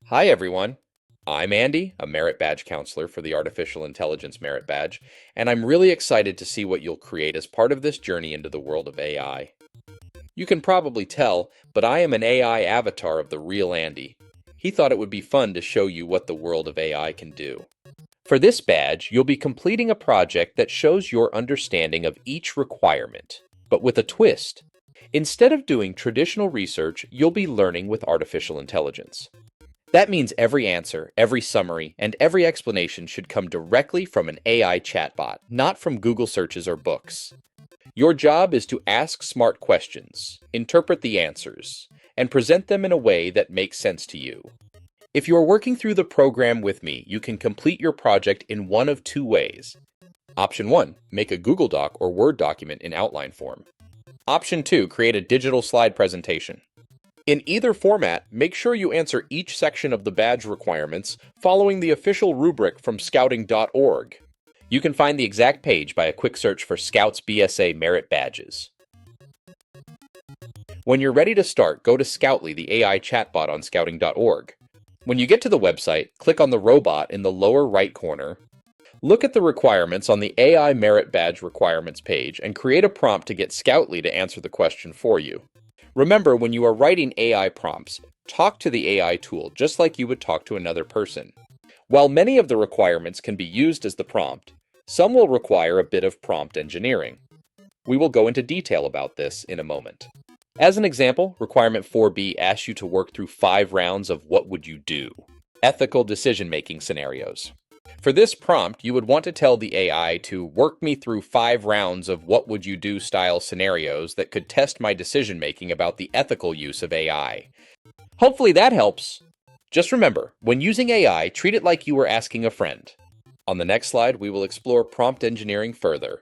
Hi, everyone. I'm Andy, a Merit Badge counselor for the Artificial Intelligence Merit Badge, and I'm really excited to see what you'll create as part of this journey into the world of AI. You can probably tell, but I am an AI avatar of the real Andy. He thought it would be fun to show you what the world of AI can do. For this badge, you'll be completing a project that shows your understanding of each requirement, but with a twist. Instead of doing traditional research, you'll be learning with artificial intelligence. That means every answer, every summary, and every explanation should come directly from an AI chatbot, not from Google searches or books. Your job is to ask smart questions, interpret the answers, and present them in a way that makes sense to you. If you are working through the program with me, you can complete your project in one of two ways. Option 1, make a Google Doc or Word document in outline form. Option 2, create a digital slide presentation. In either format, make sure you answer each section of the badge requirements following the official rubric from scouting.org. You can find the exact page by a quick search for Scouts BSA Merit Badges. When you're ready to start, go to Scoutly, the AI chatbot on scouting.org. When you get to the website, click on the robot in the lower right corner. Look at the requirements on the AI Merit Badge requirements page and create a prompt to get Scoutly to answer the question for you. Remember, when you are writing AI prompts, talk to the AI tool just like you would talk to another person. While many of the requirements can be used as the prompt, some will require a bit of prompt engineering. We will go into detail about this in a moment. As an example, requirement 4B asks you to work through 5 rounds of what would you do? Ethical decision-making scenarios. For this prompt, you would want to tell the AI to work me through 5 rounds of what would you do style scenarios that could test my decision making about the ethical use of AI. Hopefully that helps. Just remember, when using AI, treat it like you were asking a friend. On the next slide, we will explore prompt engineering further.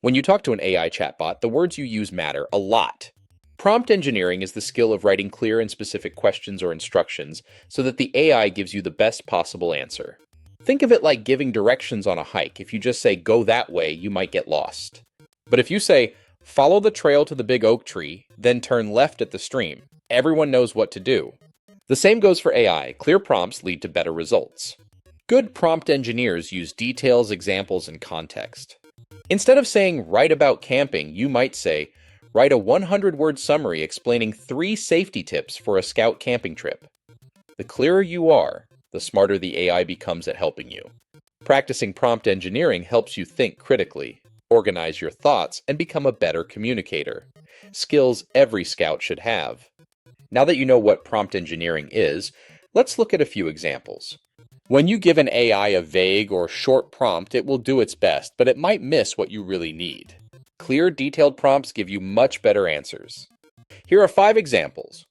When you talk to an AI chatbot, the words you use matter a lot. Prompt engineering is the skill of writing clear and specific questions or instructions so that the AI gives you the best possible answer. Think of it like giving directions on a hike. If you just say, go that way, you might get lost. But if you say, follow the trail to the big oak tree, then turn left at the stream, everyone knows what to do. The same goes for AI. Clear prompts lead to better results. Good prompt engineers use details, examples, and context. Instead of saying, write about camping, you might say, write a 100-word summary explaining 3 safety tips for a scout camping trip. The clearer you are, the smarter the AI becomes at helping you. Practicing prompt engineering helps you think critically, organize your thoughts, and become a better communicator. Skills every scout should have. Now that you know what prompt engineering is, let's look at a few examples. When you give an AI a vague or short prompt, it will do its best, but it might miss what you really need. Clear, detailed prompts give you much better answers. Here are 5 examples.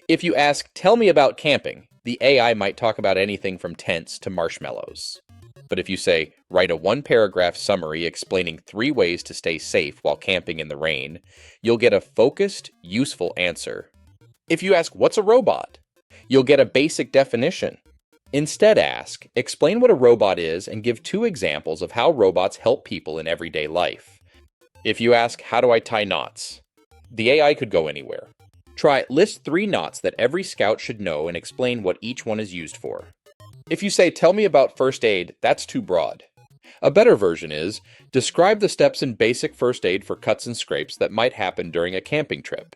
If you ask, tell me about camping, the AI might talk about anything from tents to marshmallows. But if you say, write a 1-paragraph summary explaining 3 ways to stay safe while camping in the rain, you'll get a focused, useful answer. If you ask, what's a robot? You'll get a basic definition. Instead ask, explain what a robot is and give 2 examples of how robots help people in everyday life. If you ask, how do I tie knots? The AI could go anywhere. Try, list 3 knots that every scout should know and explain what each one is used for. If you say, tell me about first aid, that's too broad. A better version is, describe the steps in basic first aid for cuts and scrapes that might happen during a camping trip.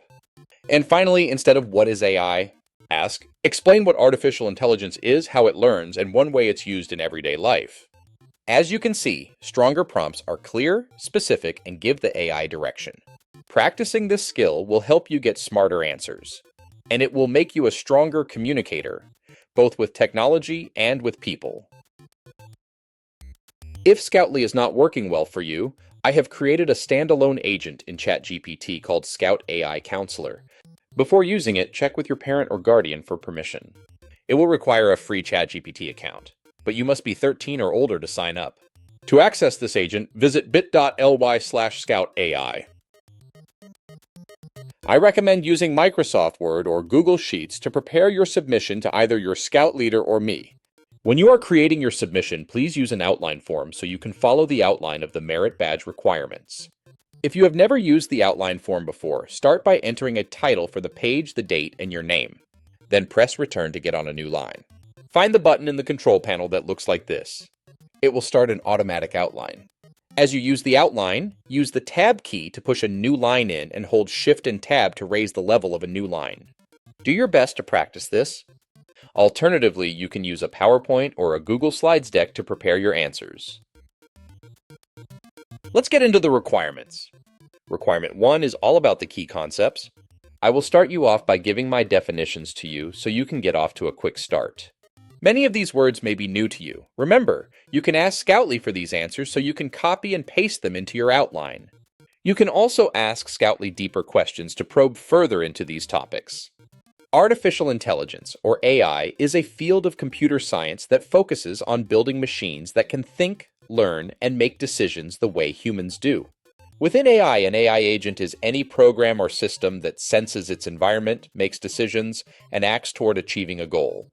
And finally, instead of what is AI, ask, explain what artificial intelligence is, how it learns, and one way it's used in everyday life. As you can see, stronger prompts are clear, specific, and give the AI direction. Practicing this skill will help you get smarter answers, and it will make you a stronger communicator, both with technology and with people. If Scoutly is not working well for you, I have created a standalone agent in ChatGPT called Scout AI Counselor. Before using it, check with your parent or guardian for permission. It will require a free ChatGPT account, but you must be 13 or older to sign up. To access this agent, visit bit.ly/scoutai. I recommend using Microsoft Word or Google Sheets to prepare your submission to either your Scout leader or me. When you are creating your submission, please use an outline form so you can follow the outline of the merit badge requirements. If you have never used the outline form before, start by entering a title for the page, the date, and your name. Then press Return to get on a new line. Find the button in the control panel that looks like this. It will start an automatic outline. As you use the outline, use the Tab key to push a new line in and hold Shift and Tab to raise the level of a new line. Do your best to practice this. Alternatively, you can use a PowerPoint or a Google Slides deck to prepare your answers. Let's get into the requirements. Requirement 1 is all about the key concepts. I will start you off by giving my definitions to you so you can get off to a quick start. Many of these words may be new to you. Remember, you can ask Scoutly for these answers so you can copy and paste them into your outline. You can also ask Scoutly deeper questions to probe further into these topics. Artificial intelligence, or AI, is a field of computer science that focuses on building machines that can think, learn, and make decisions the way humans do. Within AI, an AI agent is any program or system that senses its environment, makes decisions, and acts toward achieving a goal.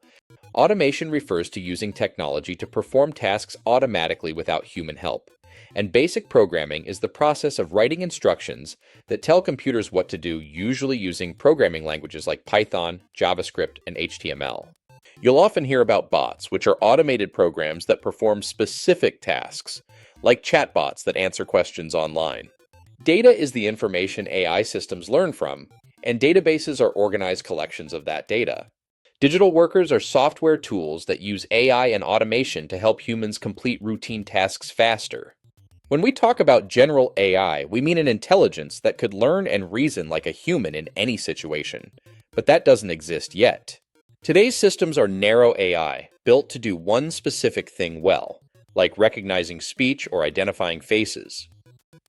Automation refers to using technology to perform tasks automatically without human help. And basic programming is the process of writing instructions that tell computers what to do, usually using programming languages like Python, JavaScript, and HTML. You'll often hear about bots, which are automated programs that perform specific tasks, like chatbots that answer questions online. Data is the information AI systems learn from, and databases are organized collections of that data. Digital workers are software tools that use AI and automation to help humans complete routine tasks faster. When we talk about general AI, we mean an intelligence that could learn and reason like a human in any situation. But that doesn't exist yet. Today's systems are narrow AI, built to do one specific thing well, like recognizing speech or identifying faces.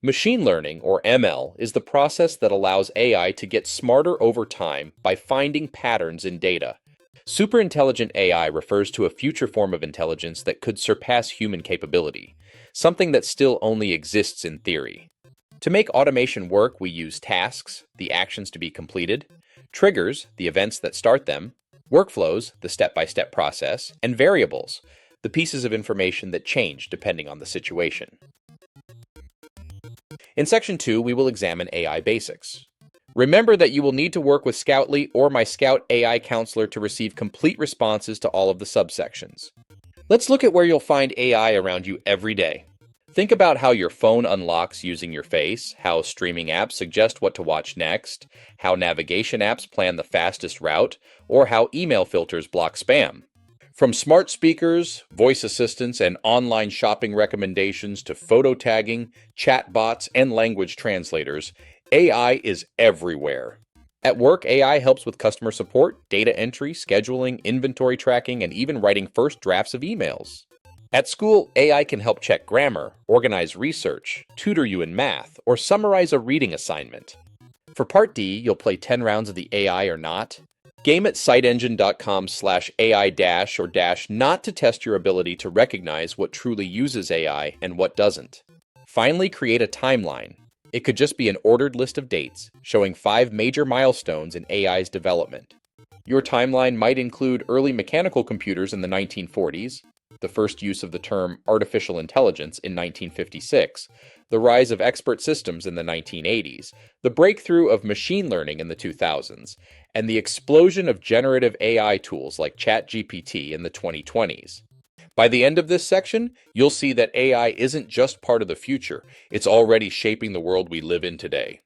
Machine learning, or ML, is the process that allows AI to get smarter over time by finding patterns in data. Superintelligent AI refers to a future form of intelligence that could surpass human capability, something that still only exists in theory. To make automation work, we use tasks, the actions to be completed, triggers, the events that start them, workflows, the step-by-step process, and variables, the pieces of information that change depending on the situation. In Section 2, we will examine AI basics. Remember that you will need to work with Scoutly or my Scout AI counselor to receive complete responses to all of the subsections. Let's look at where you'll find AI around you every day. Think about how your phone unlocks using your face, how streaming apps suggest what to watch next, how navigation apps plan the fastest route, or how email filters block spam. From smart speakers, voice assistants, and online shopping recommendations to photo tagging, chatbots, and language translators, AI is everywhere. At work, AI helps with customer support, data entry, scheduling, inventory tracking, and even writing first drafts of emails. At school, AI can help check grammar, organize research, tutor you in math, or summarize a reading assignment. For Part D, you'll play 10 rounds of the AI or Not. Game at siteengine.com/AI- or -not to test your ability to recognize what truly uses AI and what doesn't. Finally, create a timeline. It could just be an ordered list of dates, showing 5 major milestones in AI's development. Your timeline might include early mechanical computers in the 1940s, the first use of the term artificial intelligence in 1956, the rise of expert systems in the 1980s, the breakthrough of machine learning in the 2000s, and the explosion of generative AI tools like ChatGPT in the 2020s. By the end of this section, you'll see that AI isn't just part of the future, it's already shaping the world we live in today.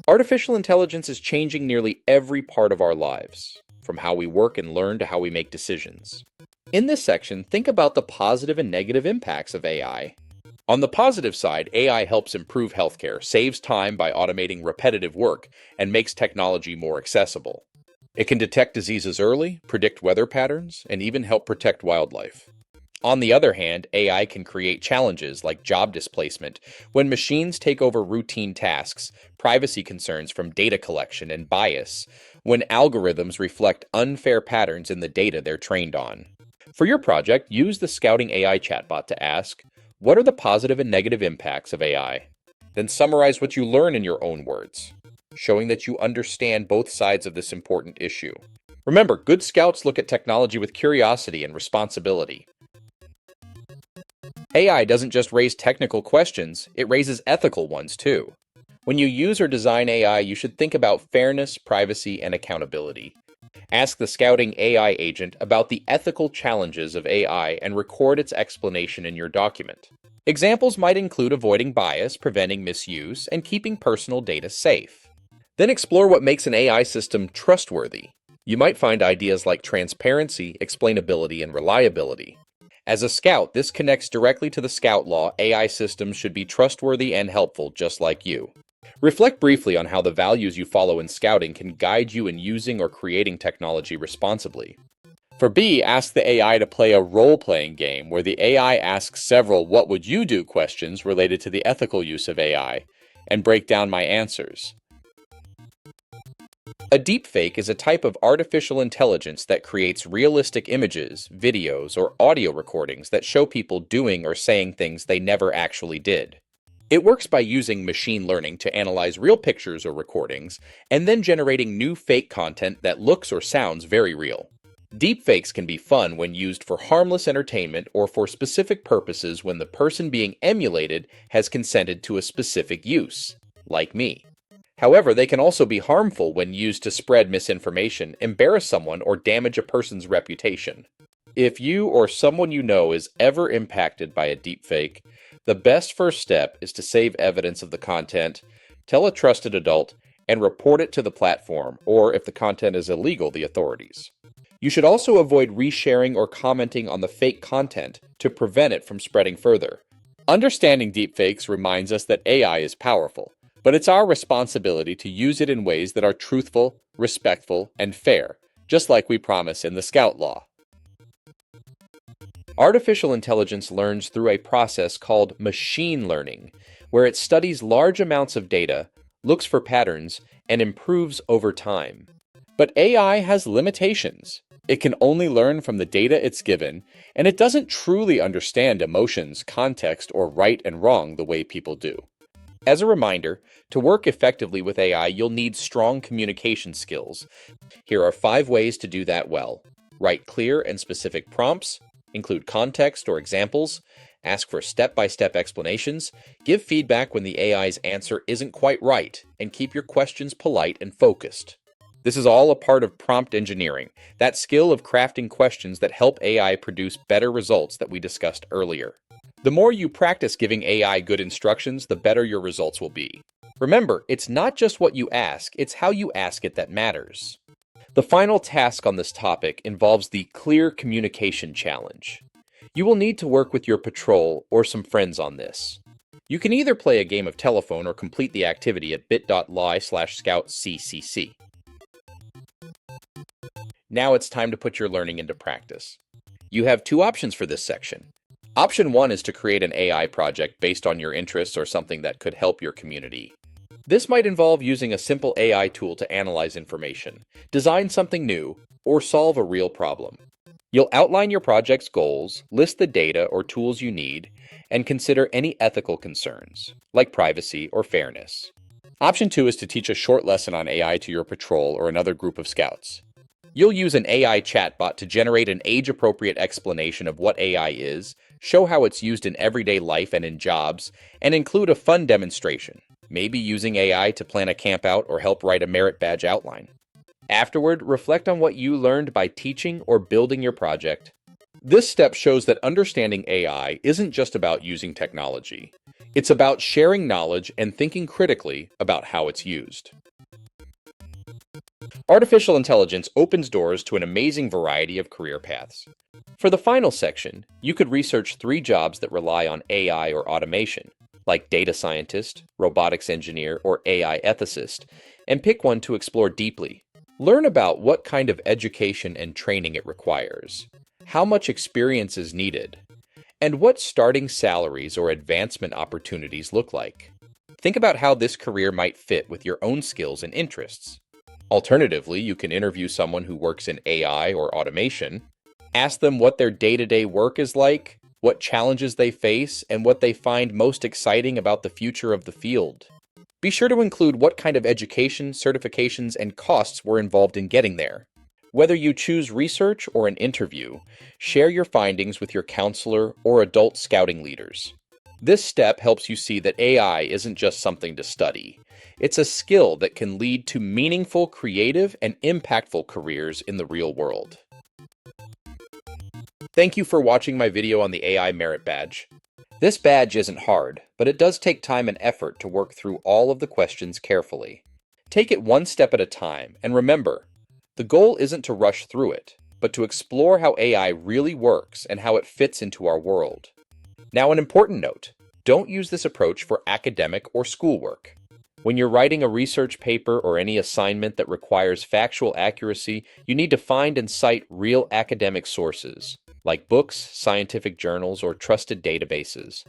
Artificial intelligence is changing nearly every part of our lives, from how we work and learn to how we make decisions. In this section, think about the positive and negative impacts of AI. On the positive side, AI helps improve healthcare, saves time by automating repetitive work, and makes technology more accessible. It can detect diseases early, predict weather patterns, and even help protect wildlife. On the other hand, AI can create challenges like job displacement when machines take over routine tasks, privacy concerns from data collection, and bias when algorithms reflect unfair patterns in the data they're trained on. For your project, use the Scouting AI chatbot to ask, what are the positive and negative impacts of AI? Then summarize what you learn in your own words, showing that you understand both sides of this important issue. Remember, good scouts look at technology with curiosity and responsibility. AI doesn't just raise technical questions, it raises ethical ones too. When you use or design AI, you should think about fairness, privacy, and accountability. Ask the scouting AI agent about the ethical challenges of AI and record its explanation in your document. Examples might include avoiding bias, preventing misuse, and keeping personal data safe. Then explore what makes an AI system trustworthy. You might find ideas like transparency, explainability, and reliability. As a scout, this connects directly to the Scout Law. AI systems should be trustworthy and helpful, just like you. Reflect briefly on how the values you follow in scouting can guide you in using or creating technology responsibly. For B, ask the AI to play a role-playing game where the AI asks several "what would you do" questions related to the ethical use of AI, and break down my answers. A deepfake is a type of artificial intelligence that creates realistic images, videos, or audio recordings that show people doing or saying things they never actually did. It works by using machine learning to analyze real pictures or recordings, and then generating new fake content that looks or sounds very real. Deepfakes can be fun when used for harmless entertainment or for specific purposes when the person being emulated has consented to a specific use, like me. However, they can also be harmful when used to spread misinformation, embarrass someone, or damage a person's reputation. If you or someone you know is ever impacted by a deepfake, the best first step is to save evidence of the content, tell a trusted adult, and report it to the platform, or if the content is illegal, the authorities. You should also avoid resharing or commenting on the fake content to prevent it from spreading further. Understanding deepfakes reminds us that AI is powerful, but it's our responsibility to use it in ways that are truthful, respectful, and fair, just like we promise in the Scout Law. Artificial intelligence learns through a process called machine learning, where it studies large amounts of data, looks for patterns, and improves over time. But AI has limitations. It can only learn from the data it's given, and it doesn't truly understand emotions, context, or right and wrong the way people do. As a reminder, to work effectively with AI, you'll need strong communication skills. Here are 5 ways to do that well. Write clear and specific prompts, include context or examples, ask for step-by-step explanations, give feedback when the AI's answer isn't quite right, and keep your questions polite and focused. This is all a part of prompt engineering, that skill of crafting questions that help AI produce better results that we discussed earlier. The more you practice giving AI good instructions, the better your results will be. Remember, it's not just what you ask, it's how you ask it that matters. The final task on this topic involves the Clear Communication Challenge. You will need to work with your patrol or some friends on this. You can either play a game of telephone or complete the activity at bit.ly/scoutccc. Now it's time to put your learning into practice. You have 2 options for this section. Option 1 is to create an AI project based on your interests or something that could help your community. This might involve using a simple AI tool to analyze information, design something new, or solve a real problem. You'll outline your project's goals, list the data or tools you need, and consider any ethical concerns, like privacy or fairness. Option 2 is to teach a short lesson on AI to your patrol or another group of scouts. You'll use an AI chatbot to generate an age-appropriate explanation of what AI is, show how it's used in everyday life and in jobs, and include a fun demonstration, maybe using AI to plan a campout or help write a merit badge outline. Afterward, reflect on what you learned by teaching or building your project. This step shows that understanding AI isn't just about using technology. It's about sharing knowledge and thinking critically about how it's used. Artificial intelligence opens doors to an amazing variety of career paths. For the final section, you could research 3 jobs that rely on AI or automation, like data scientist, robotics engineer, or AI ethicist, and pick one to explore deeply. Learn about what kind of education and training it requires, how much experience is needed, and what starting salaries or advancement opportunities look like. Think about how this career might fit with your own skills and interests. Alternatively, you can interview someone who works in AI or automation. Ask them what their day-to-day work is like, what challenges they face, and what they find most exciting about the future of the field. Be sure to include what kind of education, certifications, and costs were involved in getting there. Whether you choose research or an interview, share your findings with your counselor or adult scouting leaders. This step helps you see that AI isn't just something to study. It's a skill that can lead to meaningful, creative, and impactful careers in the real world. Thank you for watching my video on the AI Merit Badge. This badge isn't hard, but it does take time and effort to work through all of the questions carefully. Take it one step at a time, and remember, the goal isn't to rush through it, but to explore how AI really works and how it fits into our world. Now, an important note, don't use this approach for academic or schoolwork. When you're writing a research paper or any assignment that requires factual accuracy, you need to find and cite real academic sources, like books, scientific journals, or trusted databases.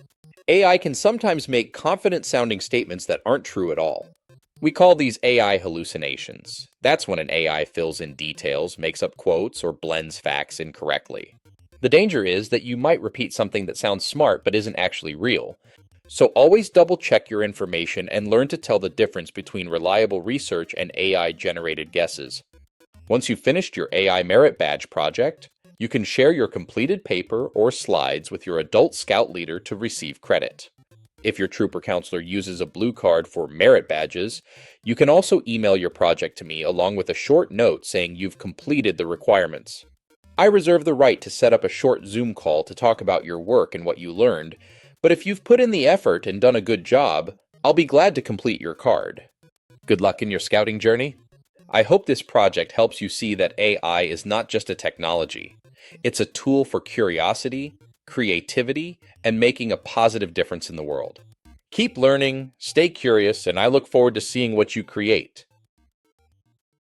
AI can sometimes make confident-sounding statements that aren't true at all. We call these AI hallucinations. That's when an AI fills in details, makes up quotes, or blends facts incorrectly. The danger is that you might repeat something that sounds smart but isn't actually real. So always double-check your information and learn to tell the difference between reliable research and AI-generated guesses. Once you've finished your AI Merit Badge project, you can share your completed paper or slides with your adult scout leader to receive credit. If your trooper counselor uses a blue card for merit badges, you can also email your project to me along with a short note saying you've completed the requirements. I reserve the right to set up a short Zoom call to talk about your work and what you learned, but if you've put in the effort and done a good job, I'll be glad to complete your card. Good luck in your scouting journey. I hope this project helps you see that AI is not just a technology. It's a tool for curiosity, creativity, and making a positive difference in the world. Keep learning, stay curious, and I look forward to seeing what you create.